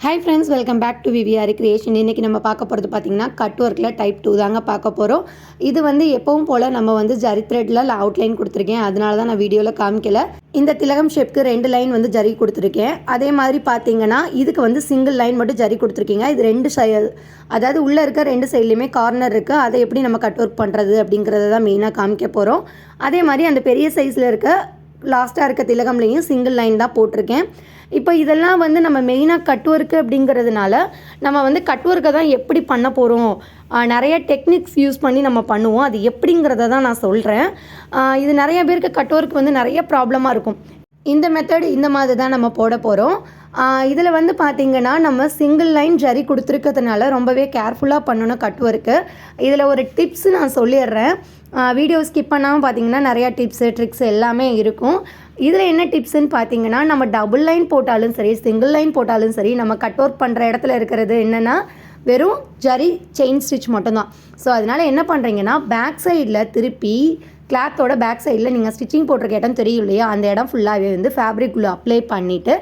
Hi friends, welcome back to V V R creation. இன்றைக்கி நம்ம பார்க்க போகிறது பார்த்திங்கன்னா கட் ஒர்க்கில் டைப் 2 தாங்க பார்க்க போகிறோம். இது எப்பவும் போல் நம்ம ஜரி த்ரெட்டில் அவுட்லைன் கொடுத்துருக்கேன். அதனால தான் நான் வீடியோவில் காமிக்கல. இந்த திலகம் ஷேப்க்கு 2 லைன் ஜரி கொடுத்துருக்கேன். அதே மாதிரி பார்த்திங்கன்னா இதுக்கு சிங்கிள் லைன் மட்டும் ஜரி கொடுத்துருக்கீங்க. இது 2 சைடு, அதாவது உள்ளே இருக்க 2 சைட்லேயுமே கார்னர் இருக்குது. அதை எப்படி நம்ம கட் ஒர்க் பண்ணுறது அப்படிங்கிறத தான் மெயினாக காமிக்க போகிறோம். அதே மாதிரி அந்த பெரிய சைஸில் இருக்க லாஸ்ட்டாக இருக்க திலகம்லேயும் சிங்கிள் லைன் தான் போட்டிருக்கேன். இப்போ இதெல்லாம் நம்ம மெயினாக கட் ஒர்க்கு அப்படிங்கிறதுனால நம்ம கட் ஒர்க்கை தான் எப்படி பண்ண போகிறோம், நிறைய டெக்னிக்ஸ் யூஸ் பண்ணி நம்ம பண்ணுவோம். அது எப்படிங்கிறத தான் நான் சொல்கிறேன். இது நிறைய பேருக்கு கட் ஒர்க் நிறைய ப்ராப்ளமாக இருக்கும். இந்த மெத்தட் இந்த மாதிரி தான் நம்ம போட போகிறோம். இதில் பார்த்திங்கன்னா நம்ம சிங்கிள் லைன் ஜரி கொடுத்துருக்கிறதுனால ரொம்பவே கேர்ஃபுல்லாக பண்ணணும் கட் ஒர்க்கு. இதில் ஒரு டிப்ஸ் நான் சொல்லிடுறேன். வீடியோ ஸ்கிப் பண்ணாமல் பார்த்திங்கன்னா நிறையா டிப்ஸு ட்ரிக்ஸ் எல்லாமே இருக்கும். இதில் என்ன டிப்ஸுன்னு பார்த்திங்கன்னா, நம்ம டபுள் லைன் போட்டாலும் சரி, சிங்கிள் லைன் போட்டாலும் சரி, நம்ம கட் ஒர்க் பண்ணுற இடத்துல இருக்கிறது என்னென்னா வெறும் ஜரி செயின் ஸ்டிச் மட்டும்தான். ஸோ அதனால் என்ன பண்ணுறீங்கன்னா, பேக் சைடில் திருப்பி கிளாத்தோட பேக் சைடில் நீங்கள் ஸ்டிச்சிங் போட்டிருக்க இடம் தெரியும் இல்லையா, அந்த இடம் ஃபுல்லாகவே ஃபேப்ரிக் குளூ அப்ளை பண்ணிவிட்டு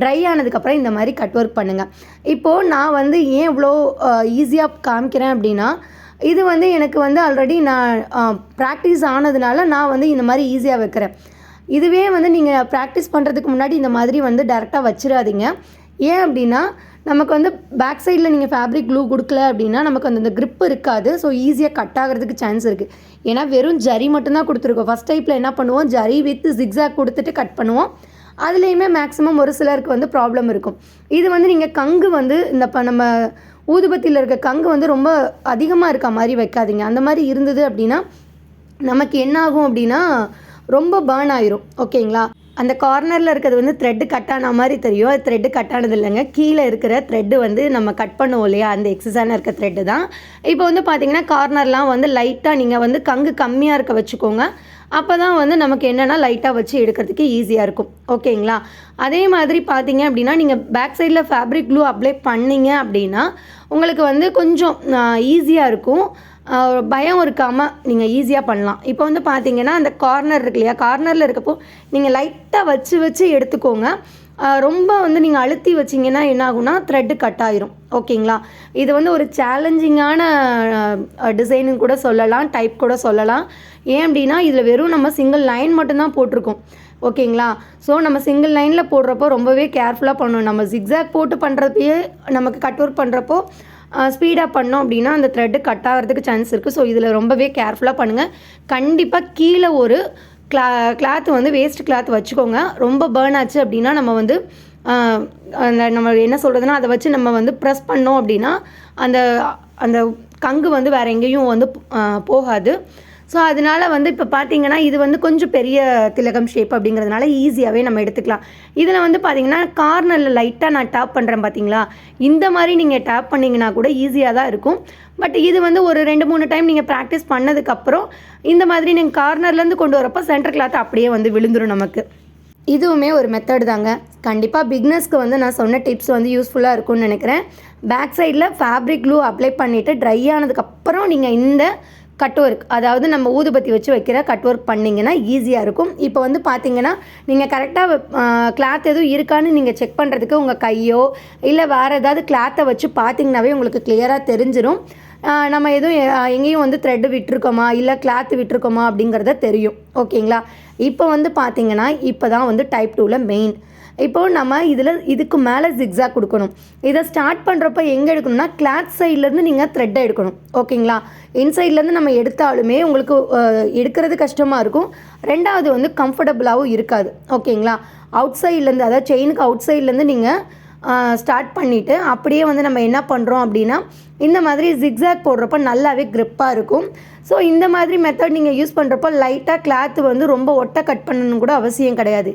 ட்ரை ஆனதுக்கப்புறம் இந்த மாதிரி கட் ஒர்க் பண்ணுங்கள். இப்போது நான் ஏன் இவ்வளோ ஈஸியாக காமிக்கிறேன் அப்படின்னா, இது எனக்கு ஆல்ரெடி நான் ப்ராக்டிஸ் ஆனதுனால நான் இந்த மாதிரி ஈஸியாக வைக்கிறேன். இதுவே நீங்கள் ப்ராக்டிஸ் பண்ணுறதுக்கு முன்னாடி இந்த மாதிரி டேரெக்டாக வச்சிடாதீங்க. ஏன் அப்படின்னா, நமக்கு பேக் சைடில் நீங்கள் ஃபேப்ரிக் க்ளூ கொடுக்கல அப்படின்னா நமக்கு அந்த grip இருக்காது. ஸோ ஈஸியாக கட் ஆகிறதுக்கு சான்ஸ் இருக்குது. ஏன்னா வெறும் ஜரி மட்டும்தான் கொடுத்துருக்கோம். ஃபஸ்ட் டைப்பில் என்ன பண்ணுவோம், ஜரி வித் ஜிக்ஸாக் கொடுத்துட்டு கட் பண்ணுவோம். அதுலேயுமே மேக்ஸிமம் ஒரு சிலருக்கு ப்ராப்ளம் இருக்கும். இது நீங்கள் கங்கு இந்த நம்ம ஊதுபத்தியில் இருக்க கங்கு ரொம்ப அதிகமாக இருக்க மாதிரி வைக்காதீங்க. அந்த மாதிரி இருந்தது அப்படின்னா நமக்கு என்ன ஆகும் அப்படின்னா ரொம்ப பேர்ன் ஆயிரும். ஓகேங்களா? அந்த கார்னரில் இருக்கிறது த்ரெட்டு கட் ஆன மாதிரி தெரியும். அது த்ரெட்டு கட் ஆனது இல்லைங்க. கீழே இருக்கிற த்ரெட்டு நம்ம கட் பண்ணுவோம் இல்லையா, அந்த எக்ஸஸான இருக்க த்ரெட்டு தான். இப்போ பார்த்தீங்கன்னா கார்னர்லாம் லைட்டாக நீங்கள் கங்கு கம்மியாக இருக்க வச்சுக்கோங்க. அப்போ தான் நமக்கு என்னென்னா லைட்டாக வச்சு எடுக்கிறதுக்கு ஈஸியாக இருக்கும். ஓகேங்களா? அதே மாதிரி பார்த்தீங்க அப்படின்னா, நீங்கள் பேக் சைடில் ஃபேப்ரிக் க்ளூ அப்ளை பண்ணிங்க அப்படின்னா உங்களுக்கு கொஞ்சம் ஈஸியாக இருக்கும். பயம் இருக்காமல் நீங்கள் ஈஸியாக பண்ணலாம். இப்போ பார்த்தீங்கன்னா அந்த கார்னர் இருக்கு இல்லையா, கார்னரில் இருக்கப்போ நீங்கள் லைட்டாக வச்சு எடுத்துக்கோங்க. ரொம்ப நீங்கள் அழுத்தி வச்சிங்கன்னா என்ன ஆகும்னா த்ரெட்டு கட் ஆயிரும். ஓகேங்களா? இது ஒரு சேலஞ்சிங்கான டிசைனுன்னு கூட சொல்லலாம், டைப் கூட சொல்லலாம். ஏன் அப்படின்னா இதில் வெறும் நம்ம சிங்கிள் லைன் மட்டும்தான் போட்டிருக்கோம். ஓகேங்களா? ஸோ நம்ம சிங்கிள் லைனில் போடுறப்போ ரொம்பவே கேர்ஃபுல்லாக பண்ணணும். நம்ம ஜிக்ஸாக் போட்டு பண்ணுறப்பயே நமக்கு கட் ஒர்க் பண்ணுறப்போ ஸ்பீடாக பண்ணோம் அப்படின்னா அந்த த்ரெட்டு கட் ஆகிறதுக்கு சான்ஸ் இருக்குது. ஸோ இதில் ரொம்பவே கேர்ஃபுல்லாக பண்ணுங்கள். கண்டிப்பாக கீழே ஒரு கிளாத் வேஸ்ட் கிளாத் வச்சுக்கோங்க. ரொம்ப பேர்ன் ஆச்சு அப்படின்னா நம்ம அந்த நம்ம என்ன சொல்கிறதுனா அதை வச்சு நம்ம ப்ரெஸ் பண்ணோம் அப்படின்னா அந்த அந்த கங்கு வேறு எங்கேயும் போகாது. ஸோ அதனால் இப்போ பார்த்தீங்கன்னா இது கொஞ்சம் பெரிய திலகம் ஷேப் அப்படிங்கிறதுனால ஈஸியாகவே நம்ம எடுத்துக்கலாம். இதில் பார்த்தீங்கன்னா கார்னரில் லைட்டாக நான் டேப் பண்ணுறேன் பார்த்தீங்களா, இந்த மாதிரி நீங்கள் டேப் பண்ணிங்கன்னா கூட ஈஸியாக தான் இருக்கும். பட் இது ஒரு 2-3 டைம் நீங்கள் ப்ராக்டிஸ் பண்ணதுக்கப்புறம் இந்த மாதிரி நீங்கள் கார்னர்லேருந்து கொண்டு வரப்போ சென்டர் கிளாத் அப்படியே விழுந்துடும் நமக்கு. இதுவுமே ஒரு மெத்தட் தாங்க. கண்டிப்பாக பிக்னஸ்க்கு நான் சொன்ன டிப்ஸ் யூஸ்ஃபுல்லாக இருக்கும்னு நினைக்கிறேன். பேக் சைடில் ஃபேப்ரிக் க்ளூ அப்ளை பண்ணிவிட்டு ட்ரை ஆனதுக்கப்புறம் நீங்கள் இந்த கட் ஒர்க், அதாவது நம்ம ஊதுபத்தி வச்சு வைக்கிற கட் ஒர்க் பண்ணிங்கன்னா ஈஸியாக இருக்கும். இப்போ பார்த்தீங்கன்னா நீங்கள் கரெக்டாக கிளாத் எதுவும் இருக்கான்னு நீங்கள் செக் பண்ணுறதுக்கு உங்கள் கையோ இல்லை வேறு ஏதாவது கிளாத்தை வச்சு பார்த்தீங்கன்னாவே உங்களுக்கு கிளியராக தெரிஞ்சிடும். நம்ம எதுவும் எங்கேயும் த்ரெட்டு விட்டுருக்கோமா இல்லை கிளாத்து விட்டுருக்கோமா அப்படிங்கிறத தெரியும். ஓகேங்களா? இப்போ பார்த்தீங்கன்னா இப்போ தான் டைப் 2ல் மெயின். இப்போது நம்ம இதுக்கு மேலே ஜிக்ஸாக் கொடுக்கணும். இதை ஸ்டார்ட் பண்ணுறப்ப எங்கே எடுக்கணும்னா கிளாத் சைட்லேருந்து நீங்கள் த்ரெட்டை எடுக்கணும். ஓகேங்களா? இன்சைட்லேருந்து நம்ம எடுத்தாலுமே உங்களுக்கு எடுக்கிறது கஷ்டமாக இருக்கும். ரெண்டாவது கம்ஃபர்டபுளாகவும் இருக்காது. ஓகேங்களா? அவுட் சைட்லேருந்து, அதாவது செயினுக்கு அவுட் சைட்லேருந்து நீங்கள் ஸ்டார்ட் பண்ணிவிட்டு அப்படியே நம்ம என்ன பண்ணுறோம் அப்படின்னா இந்த மாதிரி ஜிக்ஸாக் போடுறப்ப நல்லாவே க்ரிப்பாக இருக்கும். ஸோ இந்த மாதிரி மெத்தட் நீங்கள் யூஸ் பண்ணுறப்போ லைட்டாக கிளாத்து ரொம்ப ஒட்டை கட் பண்ணணும் கூட அவசியம் கிடையாது.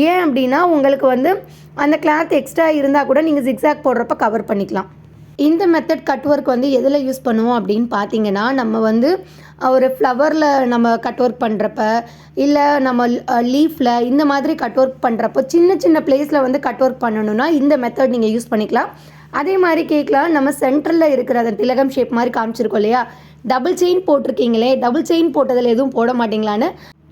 ஏன் அப்படின்னா உங்களுக்கு அந்த கிளாத் எக்ஸ்ட்ரா இருந்தால் கூட நீங்கள் ஜிக்ஸாக் போடுறப்ப கவர் பண்ணிக்கலாம். இந்த மெத்தட் கட் ஒர்க் எதில் யூஸ் பண்ணுவோம் அப்படின்னு பார்த்தீங்கன்னா, நம்ம ஒரு ஃப்ளவரில் நம்ம கட் ஒர்க் பண்ணுறப்ப இல்லை நம்ம லீஃபில் இந்த மாதிரி கட் ஒர்க் பண்ணுறப்போ சின்ன பிளேஸில் கட் ஒர்க் பண்ணணுன்னா இந்த மெத்தட் நீங்கள் யூஸ் பண்ணிக்கலாம். அதே மாதிரி கேட்கலாம், நம்ம சென்டரில் இருக்கிற அந்த திலகம் ஷேப் மாதிரி காமிச்சிருக்கோம் இல்லையா, டபுள் செயின் போட்டிருக்கீங்களே, டபுள் செயின் போட்டதில் எதுவும் போட மாட்டிங்களான்னு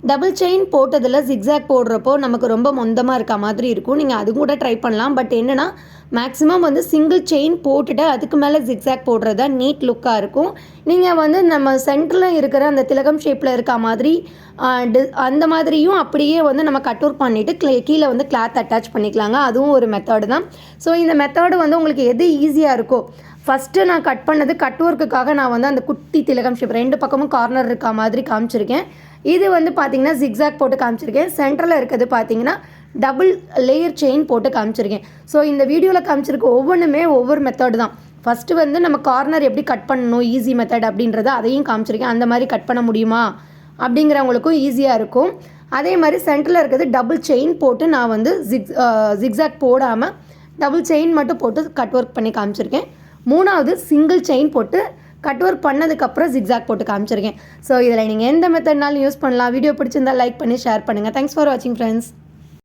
டபுள் செயின் போட்டதில் ஜிக்ஸாக் போடுறப்போ நமக்கு ரொம்ப மொந்தமாக இருக்க மாதிரி இருக்கும். நீங்கள் அது கூட ட்ரை பண்ணலாம். பட் என்னென்னா மேக்ஸிமம் வந்து சிங்கிள் செயின் போட்டுட்டு அதுக்கு மேலே ஜிக்ஸாக் போடுறது தான் நீட் லுக்காக இருக்கும். நீங்கள் வந்து நம்ம சென்டரில் இருக்கிற அந்த திலகம் ஷேப்பில் இருக்க மாதிரி அந்த மாதிரியும் அப்படியே வந்து நம்ம கட் ஒர்க் பண்ணிவிட்டு கீழே வந்து கிளாத் அட்டாச் பண்ணிக்கலாங்க. அதுவும் ஒரு மெத்தடு தான். ஸோ இந்த மெத்தடு வந்து உங்களுக்கு எது ஈஸியாக இருக்கோ, ஃபஸ்ட்டு நான் கட் பண்ணது கட் ஒர்க்குக்காக நான் வந்து அந்த குட்டி திலகம் ஷேப் 2 பக்கமும் கார்னர் இருக்க மாதிரி காமிச்சிருக்கேன். இது வந்து பார்த்திங்கன்னா ஜிக்ஸாக் போட்டு காமிச்சிருக்கேன். சென்டரில் இருக்கிறது பார்த்திங்கன்னா டபுள் லேயர் செயின் போட்டு காமிச்சிருக்கேன். ஸோ இந்த வீடியோவில் காமிச்சிருக்க ஒவ்வொன்றுமே ஒவ்வொரு மெத்தடு தான். ஃபஸ்ட்டு வந்து நம்ம கார்னர் எப்படி கட் பண்ணணும் ஈஸி மெத்தட் அப்படின்றத அதையும் காமிச்சிருக்கேன். அந்த மாதிரி கட் பண்ண முடியுமா அப்படிங்கிறவங்களுக்கும் ஈஸியாக இருக்கும். அதே மாதிரி சென்டரில் இருக்கிறது டபுள் செயின் போட்டு நான் வந்து ஜிக்ஸாக் போடாமல் டபுள் செயின் மட்டும் போட்டு கட் ஒர்க் பண்ணி காமிச்சிருக்கேன். 3வது சிங்கிள் செயின் போட்டு கட் ஒர்க் பண்ணதுக்கப்புறம் ஜிக்ஸாக் போட்டு காமிச்சிருக்கேன். ஸோ இதில் நீங்கள் எந்த மெத்தட்னாலும் யூஸ் பண்ணலாம். வீடியோ பிடிச்சிருந்தால் லைக் பண்ணி ஷேர் பண்ணுங்கள். தேங்க்ஸ் ஃபார் வாட்சிங் ஃப்ரெண்ட்ஸ்.